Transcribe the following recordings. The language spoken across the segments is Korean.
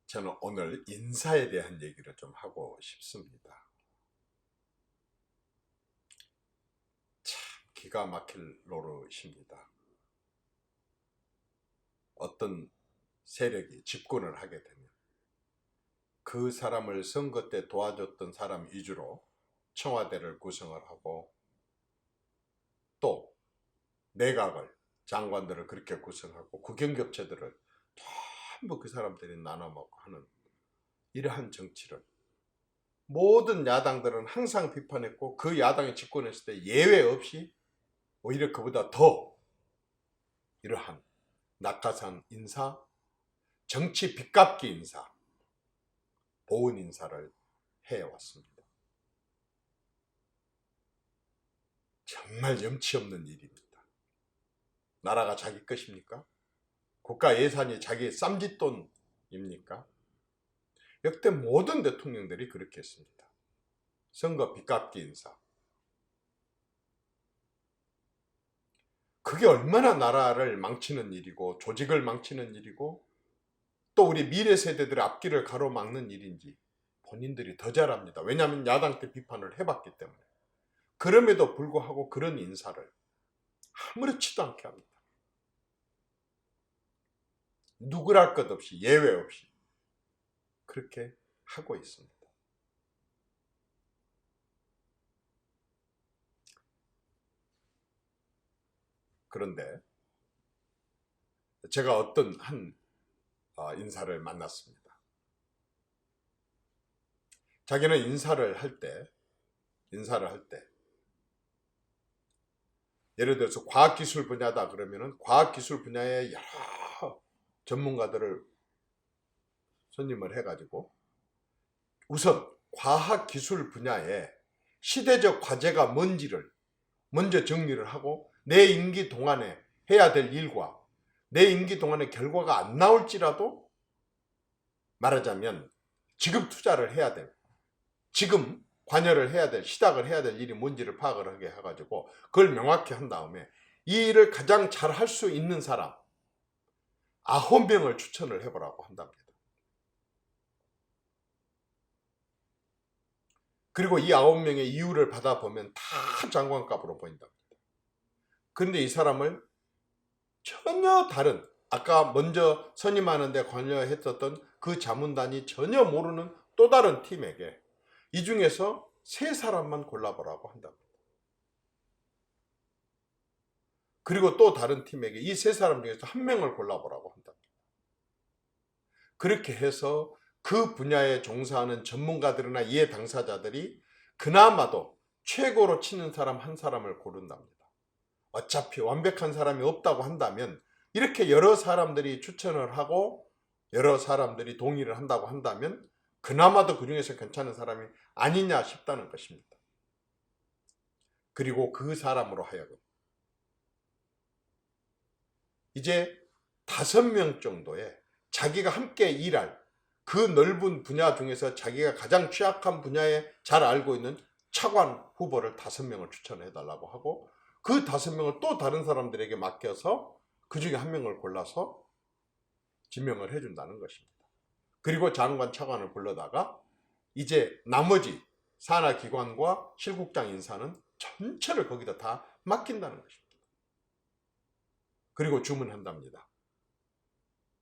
저는 오늘 인사에 대한 얘기를 좀 하고 싶습니다. 참 기가 막힐 노릇입니다. 어떤 세력이 집권을 하게 되면 그 사람을 선거 때 도와줬던 사람 위주로 청와대를 구성을 하고 또 내각을, 장관들을 그렇게 구성하고 국영급체들을 전부 그 사람들이 나눠먹고 하는 이러한 정치를 모든 야당들은 항상 비판했고, 그 야당이 집권했을 때 예외 없이 오히려 그보다 더 이러한 낙하산 인사, 정치 빚갚기 인사, 보은 인사를 해왔습니다. 정말 염치 없는 일입니다. 나라가 자기 것입니까? 국가 예산이 자기 쌈짓돈입니까? 역대 모든 대통령들이 그렇게 했습니다. 선거 빚갚기 인사. 그게 얼마나 나라를 망치는 일이고 조직을 망치는 일이고 또 우리 미래 세대들의 앞길을 가로막는 일인지 본인들이 더 잘 압니다. 왜냐하면 야당 때 비판을 해봤기 때문에. 그럼에도 불구하고 그런 인사를 아무렇지도 않게 합니다. 누구랄 것 없이, 예외 없이 그렇게 하고 있습니다. 그런데 제가 어떤 한 인사를 만났습니다. 자기는 인사를 할 때 예를 들어서 과학기술 분야다 그러면은 과학기술 분야의 여러 전문가들을 손님을 해가지고 우선 과학기술 분야에 시대적 과제가 뭔지를 먼저 정리를 하고 내 임기 동안에 해야 될 일과 내 임기 동안에 결과가 안 나올지라도 말하자면 지금 투자를 해야 될, 지금 관여를 해야 될, 시작을 해야 될 일이 뭔지를 파악을 하게 해가지고 그걸 명확히 한 다음에 이 일을 가장 잘 할 수 있는 사람 9명을 추천을 해보라고 한답니다. 그리고 이 9명의 이유를 받아보면 다 장관급으로 보인답니다. 그런데 이 사람을 전혀 다른, 아까 먼저 선임하는데 관여했었던 그 자문단이 전혀 모르는 또 다른 팀에게 이 중에서 3사람만 골라보라고 한답니다. 그리고 또 다른 팀에게 이 3사람 중에서 1명을 골라보라고 한답니다. 그렇게 해서 그 분야에 종사하는 전문가들이나 이해 당사자들이 그나마도 최고로 치는 사람 1사람을 고른답니다. 어차피 완벽한 사람이 없다고 한다면 이렇게 여러 사람들이 추천을 하고 여러 사람들이 동의를 한다고 한다면 그나마도 그 중에서 괜찮은 사람이 아니냐 싶다는 것입니다. 그리고 그 사람으로 하여금 이제 5명 정도의 자기가 함께 일할 그 넓은 분야 중에서 자기가 가장 취약한 분야에 잘 알고 있는 차관 후보를 5명을 추천해달라고 하고 그 5명을 또 다른 사람들에게 맡겨서 그 중에 1명을 골라서 지명을 해준다는 것입니다. 그리고 장관, 차관을 불러다가 이제 나머지 산하기관과 실국장 인사는 전체를 거기다 다 맡긴다는 것입니다. 그리고 주문한답니다.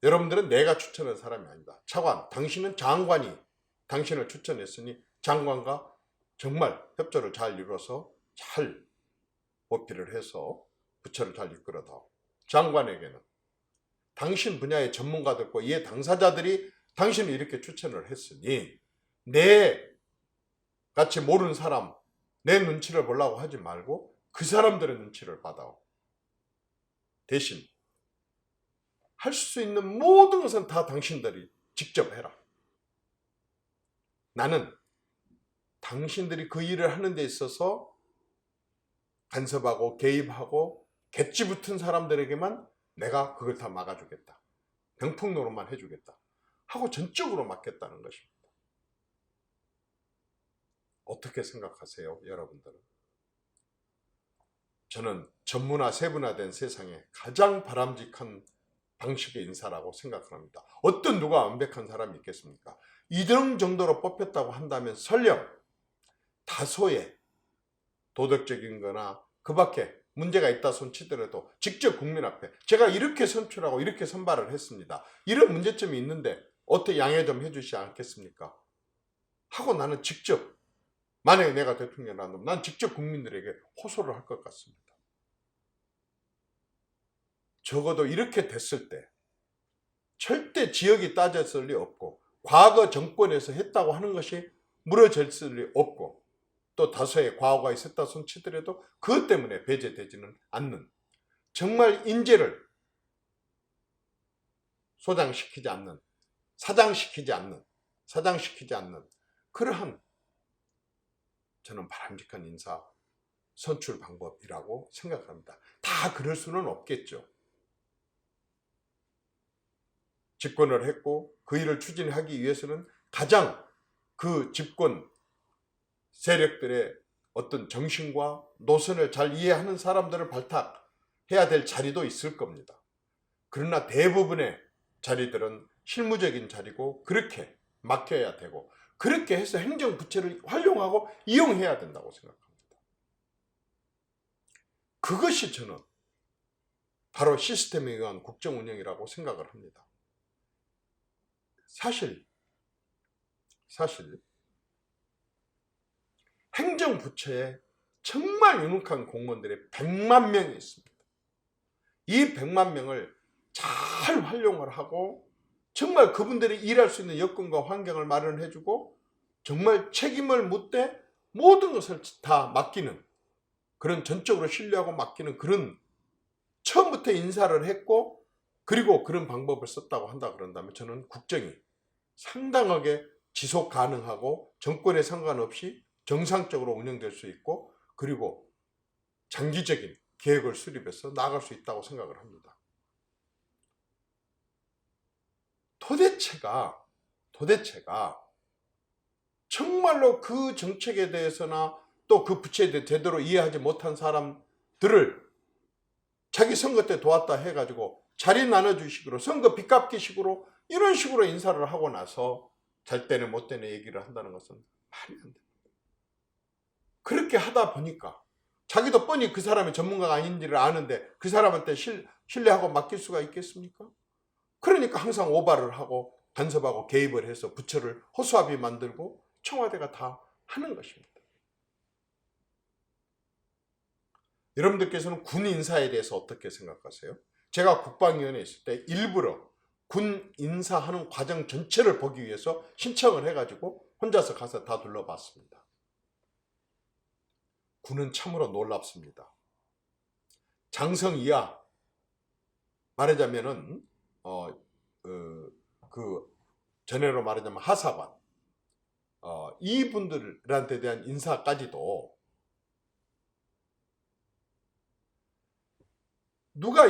여러분들은 내가 추천한 사람이 아니다. 차관, 당신은 장관이 당신을 추천했으니 장관과 정말 협조를 잘 이뤄서 잘 보필을 해서 부처를 잘 이끌어다오. 장관에게는 당신 분야의 전문가들과 이해 당사자들이 당신을 이렇게 추천을 했으니 내 같이 모르는 사람, 내 눈치를 보려고 하지 말고 그 사람들의 눈치를 받아오. 대신 할 수 있는 모든 것은 다 당신들이 직접 해라. 나는 당신들이 그 일을 하는 데 있어서 간섭하고 개입하고 개찌 붙은 사람들에게만 내가 그걸 다 막아주겠다. 병풍노릇만 해주겠다. 하고 전적으로 맡겠다는 것입니다. 어떻게 생각하세요, 여러분들은? 저는 전문화, 세분화된 세상에 가장 바람직한 방식의 인사라고 생각을 합니다. 어떤 누가 완벽한 사람이 있겠습니까? 2등 정도로 뽑혔다고 한다면 설령 다소의 도덕적인 거나 그 밖에 문제가 있다 손치더라도 직접 국민 앞에 제가 이렇게 선출하고 이렇게 선발을 했습니다. 이런 문제점이 있는데 어떻게 양해 좀 해주시지 않겠습니까? 하고 나는 직접, 만약에 내가 대통령이라면 난 직접 국민들에게 호소를 할 것 같습니다. 적어도 이렇게 됐을 때 절대 지역이 따졌을 리 없고 과거 정권에서 했다고 하는 것이 무너졌을 리 없고 또 다소의 과오가 있었다 손치더라도 그것 때문에 배제되지는 않는, 정말 인재를 소장시키지 않는, 사장시키지 않는 그러한 저는 바람직한 인사 선출 방법이라고 생각합니다. 다 그럴 수는 없겠죠. 집권을 했고 그 일을 추진하기 위해서는 가장 그 집권 세력들의 어떤 정신과 노선을 잘 이해하는 사람들을 발탁해야 될 자리도 있을 겁니다. 그러나 대부분의 자리들은 실무적인 자리고 그렇게 맡겨야 되고 그렇게 해서 행정부처를 활용하고 이용해야 된다고 생각합니다. 그것이 저는 바로 시스템에 의한 국정운영이라고 생각을 합니다. 사실 행정부처에 정말 유능한 공무원들이 100만 명이 있습니다. 이 100만 명을 잘 활용을 하고 정말 그분들이 일할 수 있는 여건과 환경을 마련해주고 정말 책임을 묻되 모든 것을 다 맡기는, 그런 전적으로 신뢰하고 맡기는 그런, 처음부터 인사를 했고 그리고 그런 방법을 썼다고 한다 그런다면 저는 국정이 상당하게 지속 가능하고 정권에 상관없이 정상적으로 운영될 수 있고 그리고 장기적인 계획을 수립해서 나아갈 수 있다고 생각을 합니다. 도대체가 정말로 그 정책에 대해서나 또 그 부처에 대해 제대로 이해하지 못한 사람들을 자기 선거 때 도왔다 해가지고 자리 나눠주식으로 선거 빚갚기식으로 이런 식으로 인사를 하고 나서 잘 때는 못 되는 얘기를 한다는 것은 말이 안 됩니다. 그렇게 하다 보니까 자기도 뻔히 그 사람이 전문가가 아닌지를 아는데 그 사람한테 신뢰하고 맡길 수가 있겠습니까? 그러니까 항상 오바를 하고 간섭하고 개입을 해서 부처를 허수아비 만들고 청와대가 다 하는 것입니다. 여러분들께서는 군 인사에 대해서 어떻게 생각하세요? 제가 국방위원회에 있을 때 일부러 군 인사하는 과정 전체를 보기 위해서 신청을 해가지고 혼자서 가서 다 둘러봤습니다. 군은 참으로 놀랍습니다. 장성 이하, 말하자면은 그 전해로 말하자면 하사관, 이분들한테 대한 인사까지도 누가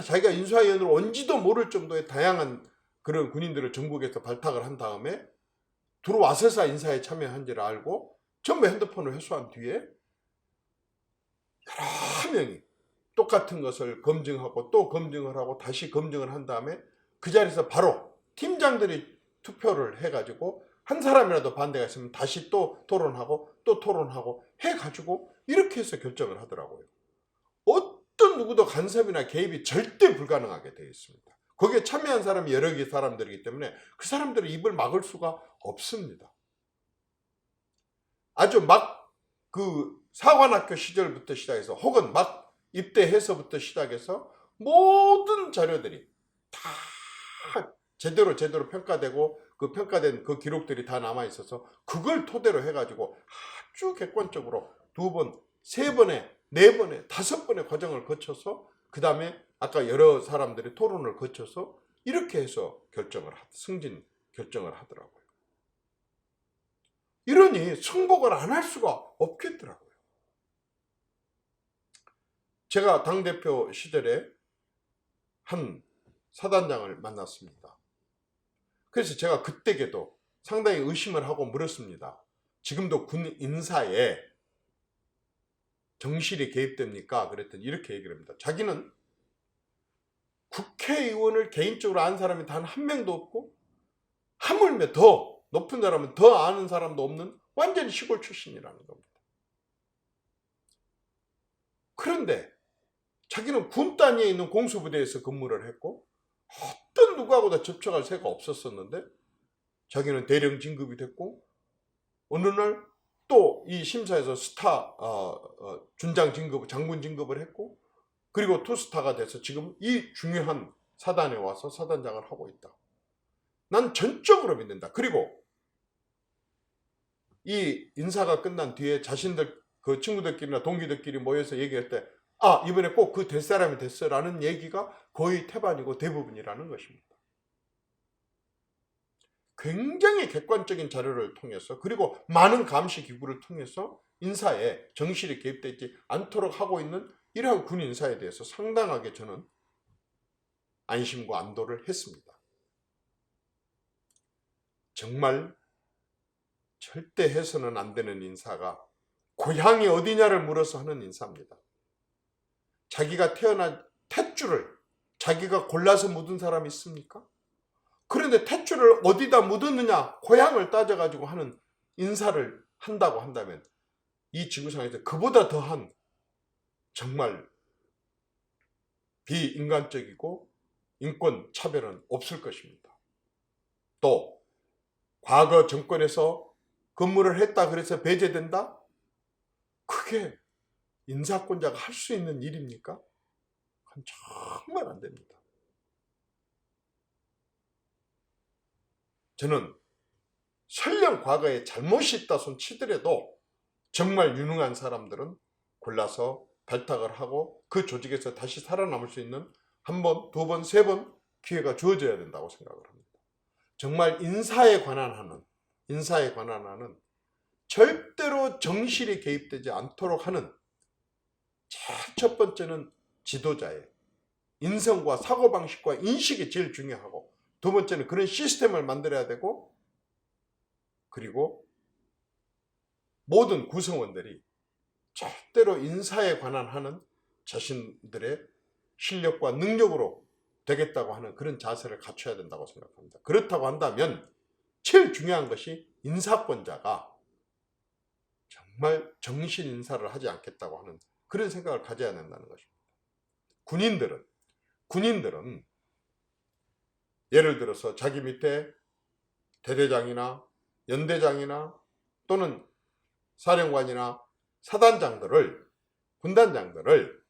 자기가 인사위원으로 온지도 모를 정도의 다양한 그런 군인들을 전국에서 발탁을 한 다음에 들어와서서 인사에 참여한지를 알고 전부 핸드폰을 회수한 뒤에 여러 명이 똑같은 것을 검증하고 또 검증을 하고 다시 검증을 한 다음에 그 자리에서 바로 팀장들이 투표를 해가지고 한 사람이라도 반대가 있으면 다시 또 토론하고 해가지고 이렇게 해서 결정을 하더라고요. 어떤 누구도 간섭이나 개입이 절대 불가능하게 되어 있습니다. 거기에 참여한 사람이 여러 개 사람들이기 때문에 그 사람들의 입을 막을 수가 없습니다. 아주 막 그 사관학교 시절부터 시작해서 혹은 막 입대해서부터 시작해서 모든 자료들이 다 제대로 평가되고 그 평가된 그 기록들이 다 남아 있어서 그걸 토대로 해가지고 아주 객관적으로 2번, 3번에 4번에 5번의 과정을 거쳐서 그 다음에 아까 여러 사람들이 토론을 거쳐서 이렇게 해서 승진 결정을 하더라고요. 이러니 승복을 안 할 수가 없겠더라고요. 제가 당대표 시절에 한 사단장을 만났습니다. 그래서 제가 그때에도 상당히 의심을 하고 물었습니다. 지금도 군 인사에 정실이 개입됩니까? 그랬더니 이렇게 얘기를 합니다. 자기는 국회의원을 개인적으로 아는 사람이 단 한 명도 없고, 하물며 더 높은 사람은 더 아는 사람도 없는 완전히 시골 출신이라는 겁니다. 그런데 자기는 군 단위에 있는 공수부대에서 근무를 했고 어떤 누구하고도 접촉할 새가 없었었는데 자기는 대령 진급이 됐고 어느 날 또 이 심사에서 스타 준장 진급, 장군 진급을 했고 그리고 투스타가 돼서 지금 이 중요한 사단에 와서 사단장을 하고 있다. 난 전적으로 믿는다. 그리고 이 인사가 끝난 뒤에 자신들 그 친구들끼리나 동기들끼리 모여서 얘기할 때 이번에 꼭 그 될 사람이 됐어 라는 얘기가 거의 태반이고 대부분이라는 것입니다. 굉장히 객관적인 자료를 통해서 그리고 많은 감시 기구를 통해서 인사에 정실이 개입되지 않도록 하고 있는 이러한 군 인사에 대해서 상당하게 저는 안심과 안도를 했습니다. 정말 절대 해서는 안 되는 인사가 고향이 어디냐를 물어서 하는 인사입니다. 자기가 태어난 탯줄을 자기가 골라서 묻은 사람이 있습니까? 그런데 탯줄을 어디다 묻었느냐 고향을 따져가지고 하는 인사를 한다고 한다면 이 지구상에서 그보다 더한 정말 비인간적이고 인권 차별은 없을 것입니다. 또 과거 정권에서 근무를 했다 그래서 배제된다? 그게 인사권자가 할 수 있는 일입니까? 그건 정말 안 됩니다. 저는 설령 과거에 잘못이 있다 손 치더라도 정말 유능한 사람들은 골라서 발탁을 하고 그 조직에서 다시 살아남을 수 있는 한 번, 두 번, 세 번 기회가 주어져야 된다고 생각을 합니다. 정말 인사에 관한 한은 절대로 정실이 개입되지 않도록 하는 제일 첫 번째는 지도자의 인성과 사고방식과 인식이 제일 중요하고 두 번째는 그런 시스템을 만들어야 되고 그리고 모든 구성원들이 절대로 인사에 관한 한은 자신들의 실력과 능력으로 되겠다고 하는 그런 자세를 갖춰야 된다고 생각합니다. 그렇다고 한다면 제일 중요한 것이 인사권자가 정말 정신 인사를 하지 않겠다고 하는 그런 생각을 가져야 된다는 것입니다. 군인들은 예를 들어서 자기 밑에 대대장이나 연대장이나 또는 사령관이나 사단장들을 군단장들을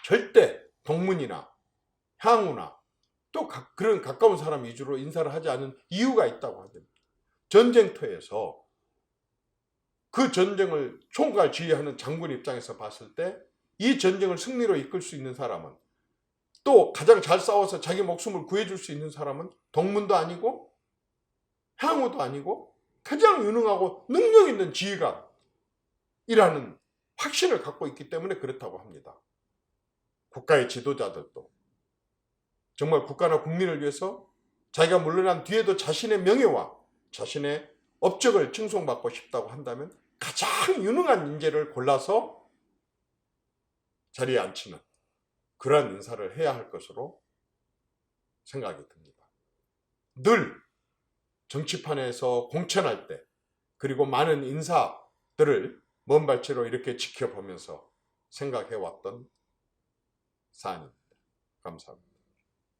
절대 동문이나 향후나 또 그런 가까운 사람 위주로 인사를 하지 않은 이유가 있다고 합니다. 전쟁터에서 그 전쟁을 총괄 지휘하는 장군 입장에서 봤을 때 이 전쟁을 승리로 이끌 수 있는 사람은 또 가장 잘 싸워서 자기 목숨을 구해줄 수 있는 사람은 동문도 아니고 향후도 아니고 가장 유능하고 능력 있는 지휘관이라는 확신을 갖고 있기 때문에 그렇다고 합니다. 국가의 지도자들도 정말 국가나 국민을 위해서 자기가 물러난 뒤에도 자신의 명예와 자신의 업적을 칭송받고 싶다고 한다면 가장 유능한 인재를 골라서 자리에 앉히는 그러한 인사를 해야 할 것으로 생각이 듭니다. 늘 정치판에서 공천할 때 그리고 많은 인사들을 먼 발치로 이렇게 지켜보면서 생각해왔던 사안입니다. 감사합니다.